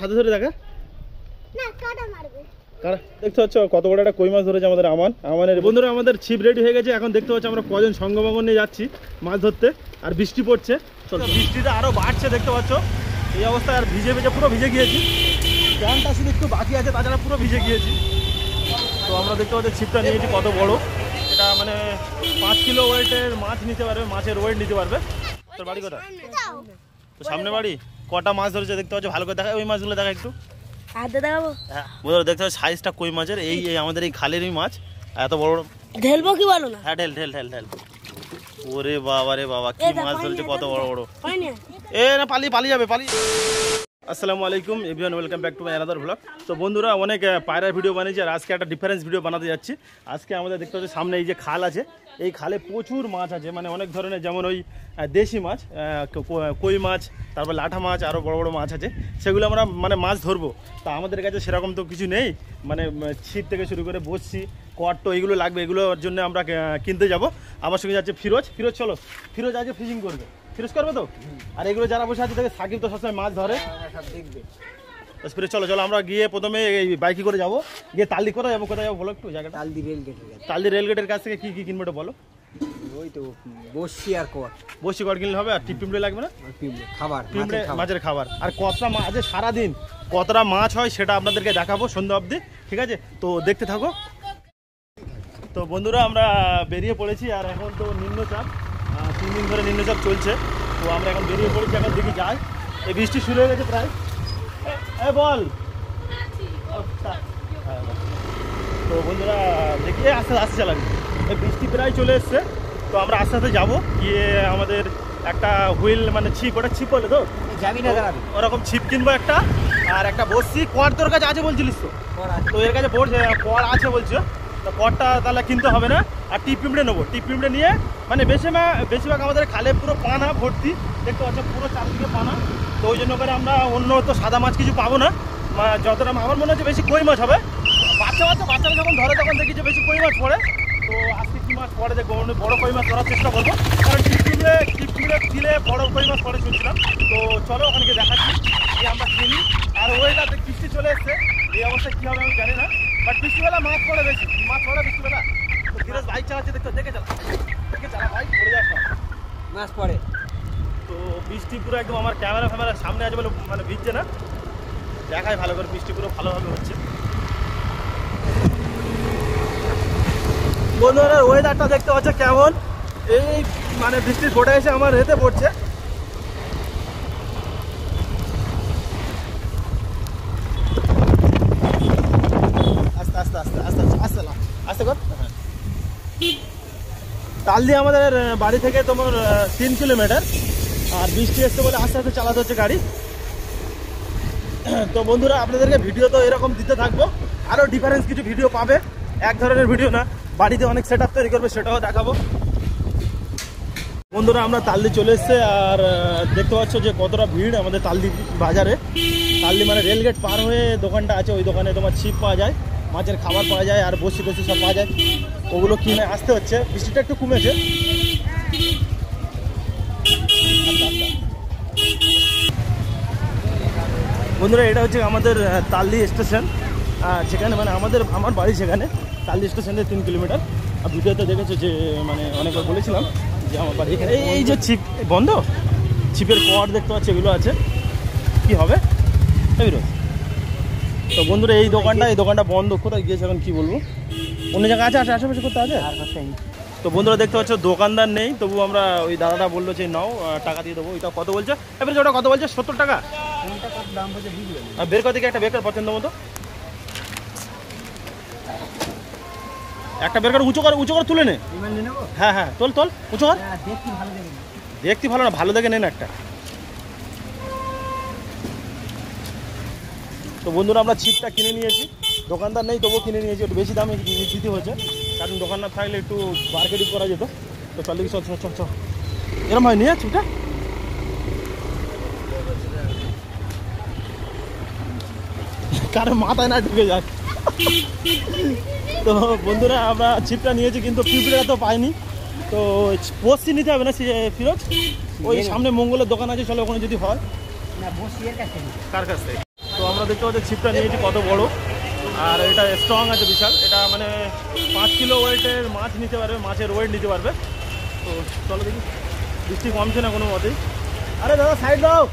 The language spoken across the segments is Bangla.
হাতে ধরে দেখা দেখতে পাচ্ছ কত বড় একটা কই মাছ ধরেছে আমাদের আমানের বন্ধুরা। আমাদের ছিপ রেডি হয়ে গেছে। এখন দেখতে পাচ্ছ আমরা কজন সঙ্গমাগন নিয়ে যাচ্ছি মাছ ধরতে। আর বৃষ্টি পড়ছে, বৃষ্টিটা আরো বাড়ছে দেখতে পাচ্ছ। এই অবস্থায় আর ভিজে পুরো ভিজে গিয়েছি। প্যান্টটা শুধু একটু বাকি আছে, তাছাড়া পুরো ভিজে গিয়েছি। তো আমরা দেখতে পাচ্ছি ছিপটা নিয়েছি কত বড়। এটা মানে 5 কিলো ওয়েটের মাছ নিতে পারবে, মাছের ওয়েট নিতে পারবে। তোর বাড়ি কোথায়? তো সামনে বাড়ি। কটা মাছ ধরেছে দেখতে পাচ্ছ, ভালো করে দেখা। ওই মাছগুলো দেখা একটু হাতে দেখাবো। হ্যাঁ বন্ধুরা দেখতে পাচ্ছ সাইজটা কই মাছের। এই আমাদের এই খালেরই মাছ, এত বড় বড়। ঢেলবো কি বলো না? হ্যাঁ ঢেল ঢেল ঢেল ঢেল। ওরে বাবা রে বাবা, কি মাছ ধরেছে কত বড় বড়। এ না পালিয়ে যাবে। আসসালামু আলাইকুম everyone, welcome back to my another blog. তো বন্ধুরা অনেক পায়রার ভিডিও বানিয়েছি, আর আজকে একটা ডিফারেন্স ভিডিও বানাতে যাচ্ছি। আজকে আমাদের দেখতে পাচ্ছি সামনে এই যে খাল আছে, এই খালে প্রচুর মাছ আছে, মানে অনেক ধরনের, যেমন ওই দেশি মাছ, কই মাছ, তারপর লাঠা মাছ, আরও বড় বড় মাছ আছে। সেগুলো আমরা মানে মাছ ধরবো। তা আমাদের কাছে সেরকম তো কিছু নেই, মানে ছিপ থেকে শুরু করে বসছি, কট্টো এগুলো লাগবে। এগুলোর জন্য আমরা কিনতে যাব। আমার সঙ্গে যাচ্ছে ফিরোজ। চলো, ফিরোজ আজকে ফিশিং করবে। ফিরোজ করবে তো? আর এগুলো যারা বসে আছে দেখে, সাকিব তো সবসময় মাছ ধরে, দেখবে। চলো আমরা গিয়ে প্রথমে এই বাইকে করে যাবো, গিয়ে তালদি কোথায় যাবো বলো একটু জায়গাটা। তালদি রেলগেটের কাছ থেকে কি কিনবো এটা বলো। ওই তো বসি আর কট কিনলে হবে। আর টিপটিমড়ে লাগবে না? খাবার, মাছের খাবার। আর কতটা মাছ সারাদিন কতটা মাছ হয় সেটা আপনাদেরকে দেখাবো সন্ধ্যা অবধি, ঠিক আছে? তো দেখতে থাকো। তো বন্ধুরা আমরা বেরিয়ে পড়েছি, আর এখন তো নিম্নচাপ, 3 দিন ধরে নিম্নচাপ চলছে। তো আমরা এখন বেরিয়ে পড়েছি, এখন দেখি যাই। এই বৃষ্টি শুরু হয়ে গেছে প্রায়। বল। তো বন্ধুরা দেখি আস্তে চালাবি। এই বৃষ্টি প্রায় চলে এসছে। তো আমরা আস্তে আস্তে যাবো, গিয়ে আমাদের একটা হুইল মানে ছিপ, ওটা ছিপ বলে তো যাবি না ওরকম ছিপ কিনবো একটা, আর একটা বসছি। কর তোর কাছে আছে বলছিলিস তো? তো এর কাছে কর আছে বলছো, তো করটা তাহলে কিনতে হবে না। আর টিপ পিমড়ে নেবো। টিপ পিমড়ে নিয়ে মানে বেশিরভাগ আমাদের খালে পুরো পানা ভর্তি, দেখতে পাচ্ছ পুরো চারদিকে পানা। তো ওই জন্য করে আমরা অন্য তো সাদা মাছ কিছু পাবো না। যতটা আমার মনে হচ্ছে বেশি কই মাছ হবে। বাচ্চারা যখন ধরে তখন দেখি যে বেশি কই মাছ পড়ে। তো আজকে কী মাছ পড়ে দেখবো, বড় কই মাছ ধরার চেষ্টা করবো। কারণ টিপ পিমড়ে দিলে বড় কই মাছ পড়ে শুনছিলাম। তো চলো ওখানে দেখাচ্ছি যে আমরা কিনি। আর ওইটা বৃষ্টি চলে এসছে, এই অবস্থায় কী হবে আমি জানি না। বাট বৃষ্টিবেলা মাছ পড়ে বেশি, বৃষ্টিবেলা। তো ধীরেজ বাইক চালাচ্ছে, দেখে চালা ভাই, পড়ে যাস না, মাছ পড়ে। তো বৃষ্টি পুরো একদম আমার ক্যামেরার সামনে আছে বলে মানে ভিজছে না, দেখায় ভালো করে। বৃষ্টি পুরো ভালোভাবে হচ্ছে। বন্ধুরা ওয়েদারটা দেখতে পাচ্ছ কেমন। এই মানে বৃষ্টির ফোঁটা এসে আমার হেতে পড়ছে। আস্তে কর। তালদি আমাদের বাড়ি থেকে তোমার 3 কিলোমিটার। আর বৃষ্টি এসছে বলে আস্তে আস্তে চালাতে হচ্ছে গাড়ি। তো বন্ধুরা আপনাদেরকে ভিডিও তো এরকম দিতে থাকবো, আরও ডিফারেন্স কিছু ভিডিও পাবে। এক ধরনের ভিডিও না, বাড়িতে অনেক সেট আপ তৈরি করবে, সেটাও দেখাবো। বন্ধুরা আমরা তালদি চলে এসছে, আর দেখতে পাচ্ছ যে কতটা ভিড় আমাদের তালদি বাজারে। তালদি মানে রেলগেট পার হয়ে দোকানটা আছে, ওই দোকানে তোমার ছিপ পাওয়া যায়, মাছের খাবার পাওয়া যায়, আর বসি সব পাওয়া যায়। ওগুলো কিনে আসতে হচ্ছে। বৃষ্টিটা একটু কমেছে। বন্ধুরা এটা হচ্ছে আমাদের তালদি স্টেশন, যেখানে মানে আমার বাড়ি সেখানে। তালদি স্টেশন থেকে 3 কিলোমিটার। আর ভিডিওতে দেখেছো যে মানে অনেকবার বলেছিলাম যে আমার বাড়ি এখানে। এই যে ছিপ বন্ধ, ছিপের কর দেখতে পাচ্ছি, এগুলো আছে। কি হবে তো বন্ধুরা এই দোকানটা বন্ধ। কোথায় গিয়েছে এখন কি বলবো, অন্য জায়গায় আছে, আশেপাশে কোথায় আছে। তো বন্ধুরা দেখতে পাচ্ছ দোকানদার নেই, তবু আমরা ওই দাদাটা বললো যে নাও টাকা দিয়ে দেবো। ওইটা কত বলছে? এবারে ওটা কত বলছে? 70 টাকা। আর বের কর থেকে একটা বেকার পছন্দ মতো একটা বের কর। উঁচু করে তুলে নে। হ্যাঁ তোল উঁচু কর। দেখতে ভালো না, ভালো দেখে নেন একটা। তো বন্ধুরা আমরা ছিপটা কিনে নিয়েছি, দোকানদার নেই তবুও কিনে নিয়েছি। একটু বেশি দামে দিতে হয়েছে, কারণ দোকানদার থাকলে একটু মার্কেটিং করা যেত। তো চল দেখি, চল এরম হয় নিয়ে ছিপটা। কারো মাথায় না ঢুকে যাক। তো বন্ধুরা আমরা ছিপটা নিয়েছি, কিন্তু পিঁপড়েটা তো পাইনি। তো বসি নিতে হবে না ফিরোজ? ওই সামনে মঙ্গলের দোকান আছে, চলো ওখানে যদি হয়। না বসি এর কাছে। কার কাছ থেকে? তো আমরা দেখতে পাচ্ছি ছিপটা নিয়েছি কত বড়, আর এটা স্ট্রং আছে বিশাল। এটা মানে 5 কিলো ওয়েটের মাছ নিতে পারবে, মাছের ওয়েট নিতে পারবে। তো চলো দেখি, বৃষ্টি কমছে না কোনো মতেই। আরে দাদা সাইড দাও।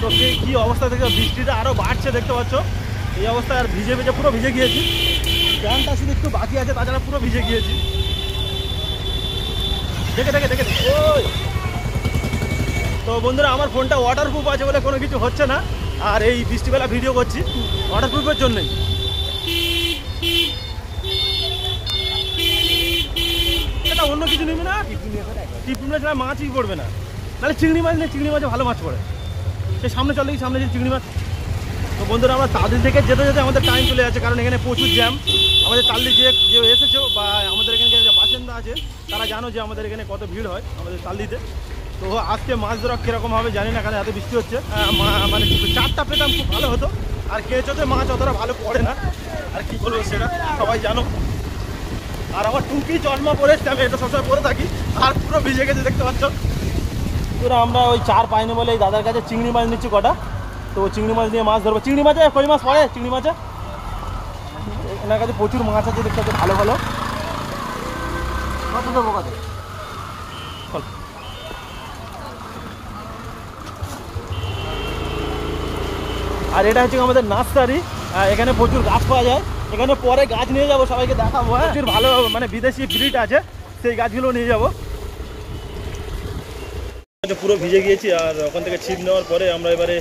তো কি অবস্থা থেকে বৃষ্টিটা আরো বাড়ছে দেখতে পাচ্ছ। এই অবস্থায় আর ভিজে ভিজে পুরো ভিজে গিয়েছি, প্যান্টটা শুধু একটু বাকি আছে, তাছাড়া পুরো ভিজে গিয়েছি। দেখে দেখে দেখে ওই। তো বন্ধুরা আমার ফোনটা ওয়াটারপ্রুফ আছে বলে কোনো কিছু হচ্ছে না, আর এই বৃষ্টিবেলা ভিডিও করছি ওয়াটারপ্রুফের জন্যই। এটা অন্য কিছু নেবে না, টিপ নিলে ছাড়া মাছই পড়বে না। তাহলে চিংড়ি মাছ নেই, চিংড়ি মাছে ভালো মাছ পড়ে। সেই সামনে চলে গিয়ে সামনে যে চিংড়ি মাছ। তো বন্ধুরা আমরা তালদি থেকে যেতে যেতে আমাদের টাইম চলে যাচ্ছে, কারণ এখানে প্রচুর জ্যাম। আমাদের তালদি যে এসেছো বা আমাদের এখানে যে বাসিন্দা আছে তারা জানো যে আমাদের এখানে কত ভিড় হয় আমাদের তালদিতে। তো আজকে মাছ ধরা কীরকম হবে জানি না, কারণ এত বৃষ্টি হচ্ছে। মানে 4টা পেতাম খুব ভালো হতো, আর কেঁচোতে মাছ অতটা ভালো পড়ে না। আর কি বলবো সেটা সবাই জানো। আর আমার টুপি চশমা পরে এসছি, আমি এটা সবসময় পরে থাকি, আর পুরো ভিজে গেছে দেখতে পাচ্ছ। পুরো আমরা ওই 4 পাইনি বলে এই দাদার কাছে চিংড়ি মাছ নিচ্ছি কটা। তো চিংড়ি মাছ নিয়ে মাছ ধরবো। চিংড়ি মাছে কই মাছ পড়ে? চিংড়ি মাছে এনার কাছে প্রচুর মাছ আছে দেখতে পাচ্ছ, ভালো ভালো। কত দেবো কত? আর এটা হচ্ছে আমাদের নার্সারি, এখানে প্রচুর গাছ পাওয়া যায়। এখানে পরে গাছ নিয়ে যাবো, সবাইকে দেখাবো। হ্যাঁ, প্রচুর ভালো মানে বিদেশি ব্রিড আছে, সেই গাছগুলো নিয়ে যাবো। পুরো ভিজে গিয়েছি, আর ওখান থেকে ছিপ নেওয়ার পরে আমরা এবারে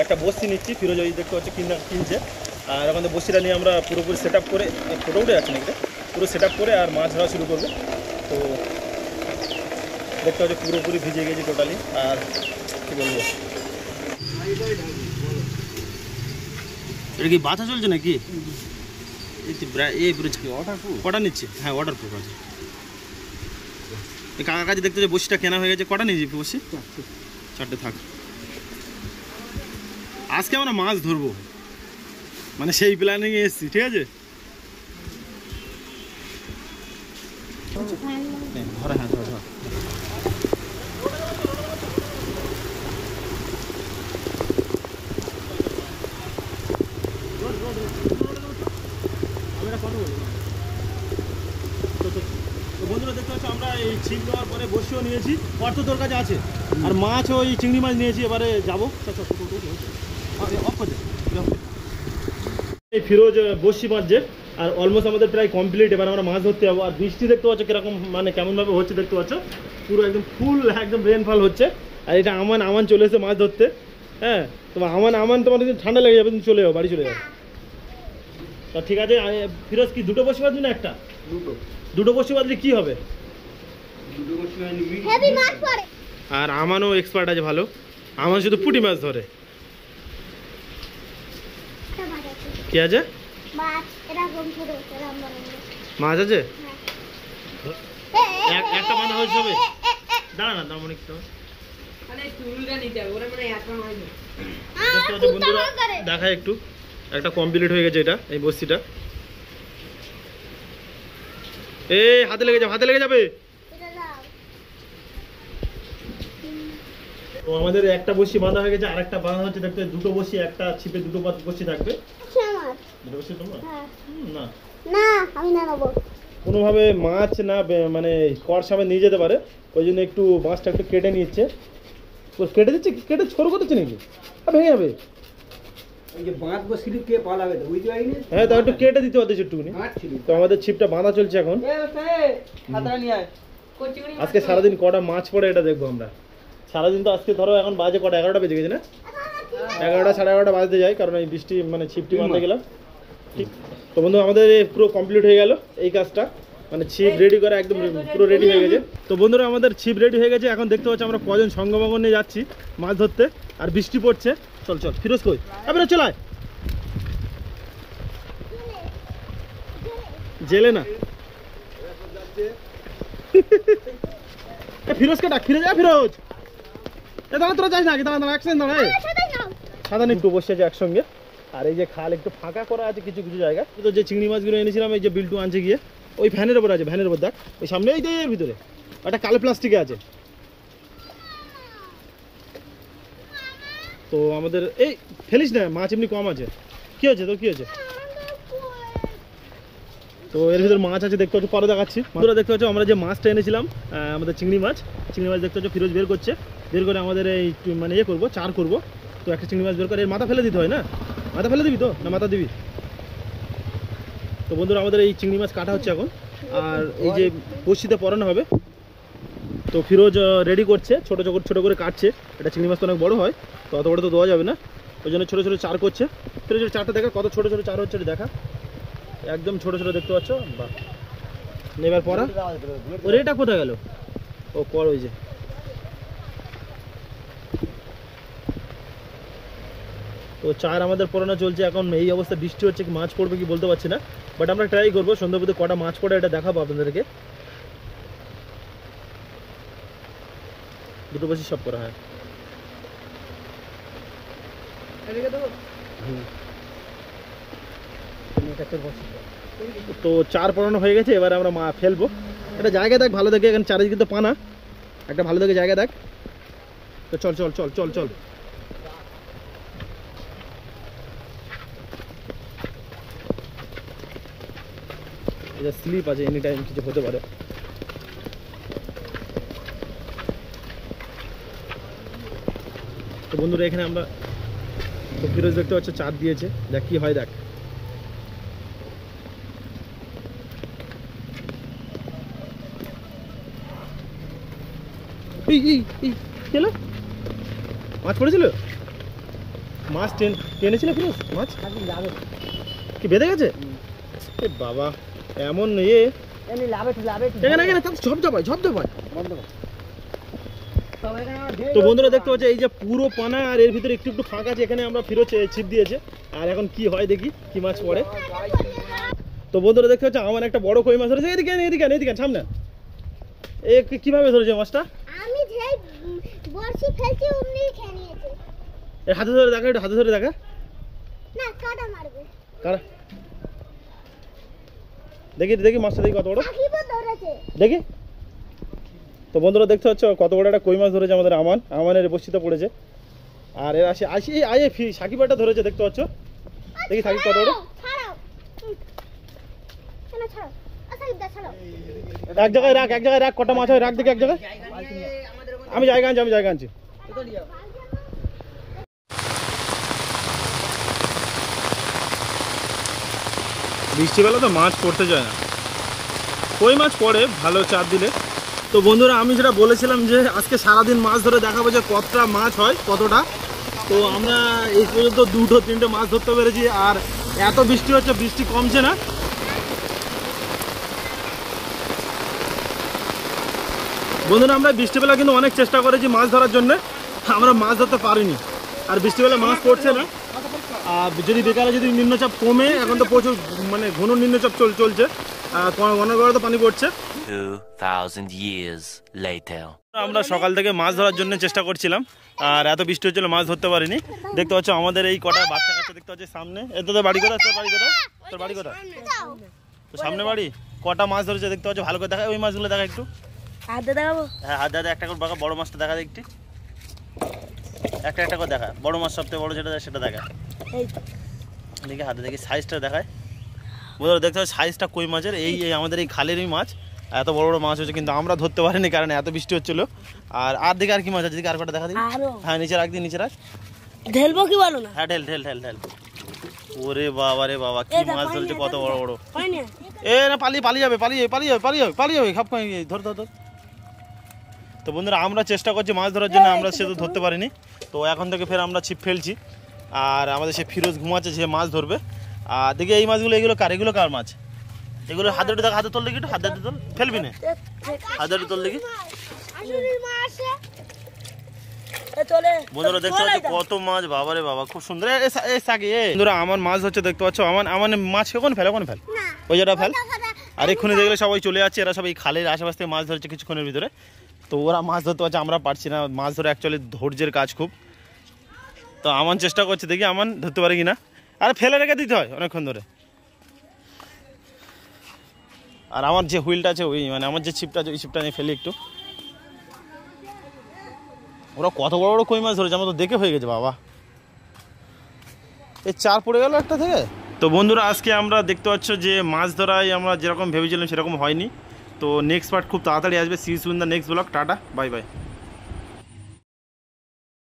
একটা বস্তি নিচ্ছি। ফিরোজ ওই দেখতে পাচ্ছি কিনছে, আর ওখান থেকে বস্তিটা নিয়ে আমরা পুরোপুরি সেট আপ করে, ফটো উঠে যাচ্ছে নাকি পুরো সেট আপ করে আর মাছ ধরা শুরু করবো। তো দেখতে পাচ্ছি পুরোপুরি ভিজে গেছি টোটালি। আর কী বলবো, এটা কি বাছা চলছে নাকি? এই ব্রিজ কি কটা নিচ্ছে? হ্যাঁ ওয়াটারপ্রুফ আছে। এই কাকা কাছে দেখতে যে বসিটা কেনা হয়ে গেছে, কটা নিয়েছি বসি? 4টে থাক। আজকে আমরা মাছ ধরবো, মানে সেই প্ল্যানিংয়ে এসেছি, ঠিক আছে? ধরা, হ্যাঁ ধরা। বন্ধুরা দেখতে পাচ্ছ আমরা এই ছিপ দেওয়ার পরে বসিও নিয়েছি, অর্থ তোর কাছে আছে, আর মাছ ওই চিংড়ি মাছ নিয়েছি। এবারে যাবো, এই ফিরোজ বসি মারছে, আর অলমোস্ট আমাদের প্রায় কমপ্লিট। এবার আমরা মাছ ধরতে যাবো। আর বৃষ্টি দেখতে পাচ্ছ কিরকম, মানে কেমনভাবে হচ্ছে দেখতে পাচ্ছ, পুরো একদম ফুল একদম রেনফল হচ্ছে। আর এটা আমান চলে এসে মাছ ধরতে। হ্যাঁ, তো আমান তোমার ঠান্ডা লেগে যাবে, তুমি চলে যাও, বাড়ি চলে যাও। তা ঠিক আছে। ফিরোজ কি দুটো বসি বাঁধবি না একটা? দুটো বসি বাঁধলে কি হবে? আর আমানও এক্সপার্ট আছে ভালো, আমান শুধু পুঁটি মাছ ধরে। কি আছে? মাছ আছে একটা বাঁধা হয়েছে হবে। দাঁড়া না, দাম অনেক বন্ধুরা দেখা একটু একটা কমপ্লিট হয়ে গেছে এটা, এই বস্তিটা। এই হাতে লেগে যাবে, হাতে লেগে যাবে। তো আমাদের একটা বসি বাঁধা হয়ে গেছে, আর একটা বাঁধা হচ্ছে। দেখতে দুটো বসি, একটা ছিপে দুটো বসি থাকবে। দুটো বসি তোমার না, না আমি না নেবো। কোনোভাবে মাছ না মানে কর সামনে নিয়ে যেতে পারে, ওই জন্য একটু মাছটা একটু কেটে নিচ্ছে। কেটে দিচ্ছে, কেটে ছোট করতেছে নাকি? ভেঙে যাবে। হ্যাঁ, তা একটু কেটে দিতে পারতেছে একটুখানি। তো আমাদের ছিপটা বাঁধা চলছে এখন। আজকে সারাদিন কটা মাছ পড়ে এটা দেখবো আমরা। সারাদিন তো আজকে ধরো এখন বাজে কটা, 11টা বেজে গেছে না? 11টা সাড়ে 11টা বাজতে যায়, কারণ এই বৃষ্টি মানে ছিপটি বাঁধতে গেলাম। ঠিক। তো বন্ধু আমাদের পুরো কমপ্লিট হয়ে গেল এই কাজটা, মানে ছিপ রেডি করা একদম পুরো রেডি হয়ে গেছে। তো বন্ধুরা আমাদের ছিপ রেডি হয়ে গেছে। এখন দেখতে পাচ্ছি আমরা কজন সঙ্গমাগন নিয়ে যাচ্ছি মাছ ধরতে, আর বৃষ্টি পড়ছে। চল চল ফিরোজ কই, এবারে চলায় জেলে না। ফিরোজকে ডাক, ফিরে যা ফিরোজ। দাঁড়া, তোরা যাস না, দাঁড়া দাঁড়া, একসাথে দাঁড়া। সাদা নিয়ে বসে আছে একসঙ্গে। আর এই যে খাল একটু ফাঁকা করা আছে কিছু কিছু জায়গা। তো যে চিংড়ি মাছগুলো এনেছিলাম এই যে বিল্টু আনছে গিয়ে ওই ফ্যানের ওপর আছে, ভ্যানের ওপর দেখ ওই সামনে এই এর ভিতরে একটা কালো প্লাস্টিকে আছে। তো আমাদের এই ফেলিস না, মাছ এমনি কম আছে। কি হয়েছে তোর, কি হয়েছে? তো এর ভিতরে মাছ আছে দেখতে পাচ্ছ, পরে দেখাচ্ছি। মাছগুলো দেখতে পাচ্ছ আমরা যে মাছটা এনেছিলাম আমাদের চিংড়ি মাছ দেখতে পাচ্ছ ফিরোজ বের করছে, বের করে আমাদের এই মানে ইয়ে করবো, চার করবো। তো একটা চিংড়ি মাছ বের করে এর মাথা ফেলে দিতে হয় না? মাথা ফেলে দিবি তো না মাথা দিবি? তো বন্ধুরা আমাদের এই চিংড়ি মাছ কাটা হচ্ছে এখন, আর এই যে বড়শিতে পরানো হবে। তো ফিরোজ রেডি করছে, ছোট করে কাটছে। এটা চিংড়ি মাছ তো অনেক বড় হয়, তো অত বড় তো দেওয়া যাবে না, ওই জন্য ছোটো ছোটো চার করছে। ফিরোজের চারটা দেখা কত ছোটো ছোটো চার হচ্ছে দেখা, একদম ছোটো ছোটো দেখতে পাচ্ছ। বাহ, এবার পরা ও রেটা কোথায় গেল? ও পর ওই যে। তো চার আমাদের পড়ানো চলছে এখন। এই অবস্থা বৃষ্টি হচ্ছে, কি মাছ পড়বে কি বলতে পারছি না, বাট আমরা ট্রাই করবো সন্ধ্যা পর্যন্ত কটা মাছ পড়ে এটা দেখাবো আপনাদেরকে। দুটো বেশি সব করা হয়। তো চার পড়ানো হয়ে গেছে, এবার আমরা ফেলবো। একটা জায়গা দেখ ভালো দেখে, এখানে চারিদিকে তো পানা, একটা ভালো দেখে জায়গা দেখ। তো চল চল চল চল চল। এটা স্লিপ আছে, এনি টাইম কিছু হতে পারে। তো বন্ধুরা এখানে আমরা তো ফিরোজ দেখতে পাচ্ছ চার দিয়েছে, দেখ কি হয় দেখ। মাছ পড়েছিল, মাছ টেনেছিল ফিরোজ, মাছ কি বেঁধে গেছে? বাবা এমন ইয়ে ঝপ ঝপায়। তো বন্ধুরা দেখতে পাচ্ছ এই যে পুরো পানা, আর এর ভিতরে একটু একটু ফাঁকা আছে, এখানে আমরা ফিরোজ ছিপ দিয়েছে। আর এখন কি হয় দেখি, কি মাছ পড়ে। তো বন্ধুরা দেখতে পাচ্ছ আমার একটা বড় কই মাছ ধরেছে। এদিকে সামনে এ কিভাবে ধরেছে মাছটা? আমি যেই বড়শি ফেলছি অমনি খেয়ে নিয়েছে। এর হাতে ধরে দেখা, একটু হাতে ধরে দেখা। না কাটা মারবে। কারা দেখি মাছটা দেখি কত বড়, সাকিবও ধরেছে দেখি। তো বন্ধুরা দেখতে পাচ্ছ কত বড় একটা কই মাছ ধরেছে আমাদের আমানের বড়শিতে পড়েছে। আর এর আয়ে সাকিবাটা ধরেছে দেখতে পাচ্ছ। দেখি সাকিব কত বড়। ছাড়াও কেন ছাড়াও? সাকিব দা ছাড়াও। এক জায়গায় রাখ, কটা মাছ হয় রাখ দেখি এক জায়গায়। আমি জায়গা আনছি। বৃষ্টিবেলা তো মাছ পড়তে যায় না, কই মাছ পড়ে ভালো চার দিলে। তো বন্ধুরা আমি যেটা বলেছিলাম যে আজকে সারাদিন মাছ ধরে দেখাবো যে কতটা মাছ হয় কতটা। তো আমরা এই পর্যন্ত 2-3টে মাছ ধরতে পেরেছি, আর এত বৃষ্টি হচ্ছে, বৃষ্টি কমছে না। বন্ধুরা আমরা বৃষ্টিবেলা কিন্তু অনেক চেষ্টা করেছি মাছ ধরার জন্য, আমরা মাছ ধরতে পারিনি। আর বৃষ্টিবেলা মাছ পড়ছে না, আর যদি বিকালে যদি নিম্নচাপ কমে, এখন তো প্রচুর মানে ঘন নিম্নচাপ চলছে, অনবরত পানি পড়ছে। 2000 years later আমরা সকাল থেকে মাছ ধরার জন্য চেষ্টা করছিলাম, আর এত বৃষ্টি হচ্ছিল মাছ ধরতে পারিনি। দেখতে পাচ্ছ আমাদের এই কটা বাচ্চা কাচ্চা দেখতে পাচ্ছি সামনে। তোর বাড়ি কোথায়? তোর বাড়ি কোথায়? তো সামনে বাড়ি। কটা মাছ ধরেছে দেখতে পাচ্ছ, ভালো করে দেখা। ওই মাছগুলো দেখা একটু, হাতে দেখাবো। হ্যাঁ হাত দাদা একটা করে দেখা, বড় মাছটা দেখা একটু, একটা করে দেখা। বড় মাছ সবথেকে বড় যেটা সেটা দেখা। দেখি হাতে দেখি সাইজটা দেখায়। বন্ধুরা দেখতে পাচ্ছ সাইজটা কই মাছের, এই আমাদের এই খালেরই মাছ। এত বড় বড় মাছ হচ্ছে, কিন্তু আমরা ধরতে পারিনি কারণ এত বৃষ্টি হচ্ছিল। আর দিকে আর কি মাছ আছে? দিকে আর কটা দেখা দিই। হ্যাঁ নিচে রাখ, নিচে রাখ। ঢেলবো কি বলো না? হ্যাঁ ঢেল। ওরে বাবা রে বাবা, কি মাছ ধরছে কত বড় বড়। এ না পালিয়ে যাবে খাপ ধর। তো বন্ধুরা আমরা চেষ্টা করছি মাছ ধরার জন্য, আমরা সে তো ধরতে পারিনি। তো এখন থেকে ফের আমরা ছিপ ফেলছি, আর আমাদের সে ফিরোজ ঘুমাচ্ছে, সে মাছ ধরবে। আর দেখি এই মাছগুলো, এগুলো কার মাছ? এগুলো হাতে দেখা, হাতে তোল দেখি একটু, হাতে তোল, ফেলবি না, হাতে তোল দেখি। বন্ধুরা দেখতে পাচ্ছ কত মাছ, বাবারে বাবা খুব সুন্দর। বন্ধুরা আমার মাছ হচ্ছে দেখতে পাচ্ছ, আমার মাছ কখন ফেল ওই যেটা ফেল। আর এক্ষুনি দেখলে সবাই চলে যাচ্ছে, এরা সবাই খালের আশেপাশ থেকে মাছ ধরছে কিছুক্ষণের ভিতরে। তো ওরা মাছ ধরতে পারছে, আমরা পারছি না। মাছ ধরে অ্যাকচুয়ালি ধৈর্যের কাজ খুব। তো আমান চেষ্টা করছে, দেখি আমান ধরতে পারে কিনা। আরে ফেলে রেখে দিতে হয় অনেকক্ষণ ধরে। আর আমার যে হুইলটা আছে ওই মানে আমার যে ছিপটা আছে ওই ছিপটা নিয়ে ফেলি একটু। ওরা কত বড় বড় কই মাছ ধরেছে, আমার তো দেখে হয়ে গেছে বাবা। এই চার পড়ে গেল একটা থেকে। তো বন্ধুরা আজকে আমরা দেখতে পাচ্ছ যে মাছ ধরায় আমরা যেরকম ভেবেছিলাম সেরকম হয়নি। তো নেক্সট পার্ট খুব তাড়াতাড়ি আসবে। See you in the next blog. Tata bye by.